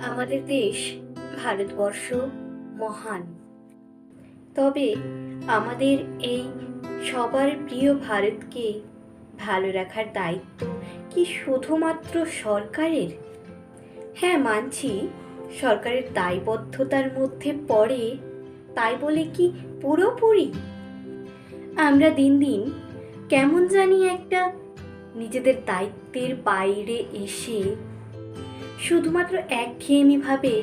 আমাদের দেশ ভারতবর্ষ মহান, তবে আমাদের এই সবার প্রিয় ভারতকে ভালো রাখার দায়িত্ব কি শুধুমাত্র সরকারের? হ্যাঁ, মানছি সরকারের দায়বদ্ধতার মধ্যে পড়ে, তাই বলে কি পুরোপুরি? আমরা দিন দিন কেমন জানি একটা নিজেদের দায়িত্বের বাইরে এসে শুধুমাত্র একঘেয়েমিভাবে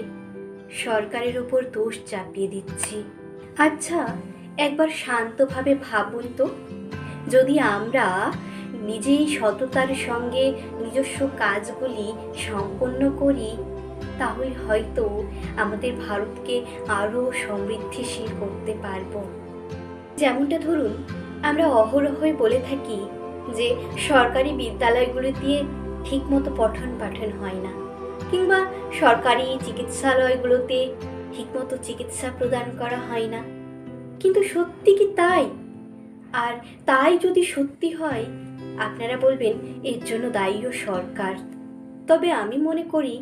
সরকারের ওপর দোষ চাপিয়ে দিচ্ছি। আচ্ছা, একবার শান্তভাবে ভাবুন তো, যদি আমরা নিজেই সততার সঙ্গে নিজস্ব কাজগুলি সম্পন্ন করি, তাহলে হয়তো আমাদের ভারতকে আরও সমৃদ্ধিশীল করতে পারবো। যেমনটা ধরুন, আমরা অহরহই বলে থাকি যে সরকারি বিদ্যালয়গুলিতে ঠিকমতো পঠন পাঠন হয় না, কিংবা সরকারি চিকিৎসালয়গুলোতে ঠিকমতো চিকিৎসা প্রদান করা হয় না। কিন্তু সত্যি কি তাই? আর তাই যদি সত্যি হয়, আপনারা বলবেন এর জন্য দায়ীও সরকার। তবে আমি মনে করি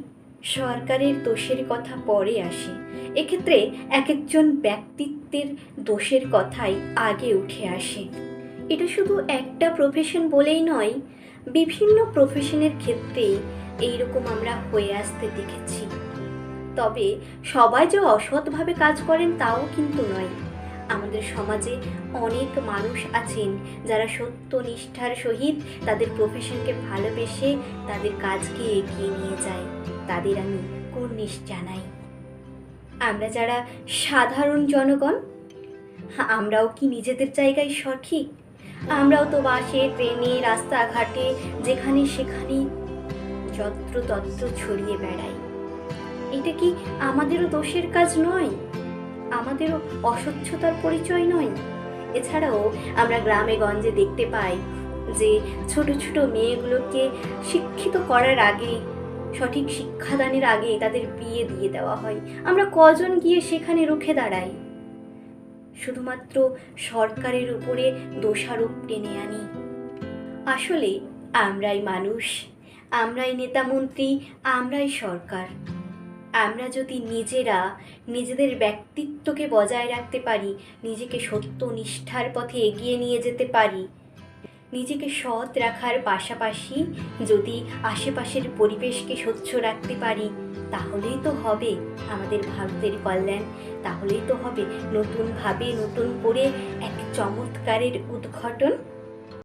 সরকারের দোষের কথা পরে আসে। এক্ষেত্রে এক একজন ব্যক্তিত্বের দোষের কথাই আগে উঠে আসে। এটা শুধু একটা প্রফেশন বলেই নয়, বিভিন্ন প্রফেশনের ক্ষেত্রেই এইরকম আমরা হয়ে আসতে দেখেছি। তবে সবাই যে অসৎভাবে কাজ করেন তাও কিন্তু নয়। আমাদের সমাজে অনেক মানুষ আছেন যারা সত্যনিষ্ঠার সহিত তাদের প্রফেশনকে ভালোবেসে তাদের কাজকে এগিয়ে নিয়ে যায়। তাদের আমি কুর্নিশ জানাই। আমরা যারা সাধারণ জনগণ, আমরাও কি নিজেদের জায়গায় সঠিক? আমরাও তো বাসে, ট্রেনে, রাস্তাঘাটে যেখানে সেখানে যত্রতত্র ছড়িয়ে বেড়াই। এটা কি আমাদেরও দোষের কাজ নয়? আমাদেরও অস্বচ্ছতার পরিচয় নয়? এছাড়াও আমরা গ্রামে গঞ্জে দেখতে পাই যে ছোট ছোট মেয়েগুলোকে শিক্ষিত করার আগে, সঠিক শিক্ষাদানের আগে তাদের বিয়ে দিয়ে দেওয়া হয়। আমরা কজন গিয়ে সেখানে রুখে দাঁড়াই? শুধুমাত্র সরকারের উপরে দোষারোপ টেনে আনি। আসলে আমরাই মানুষ, আমরাই নেতামন্ত্রী, আমরাই সরকার। আমরা যদি নিজেরা নিজেদের ব্যক্তিত্বকে বজায় রাখতে পারি, নিজেকে সত্যনিষ্ঠার পথে এগিয়ে নিয়ে যেতে পারি, নিজেকে সৎ রাখার পাশাপাশি যদি আশেপাশের পরিবেশকে স্বচ্ছ রাখতে পারি, তাহলেই তো হবে আমাদের ভারতের কল্যাণ। তাহলেই তো হবে নতুনভাবে নতুন করে এক চমৎকারের উদ্ঘাটন।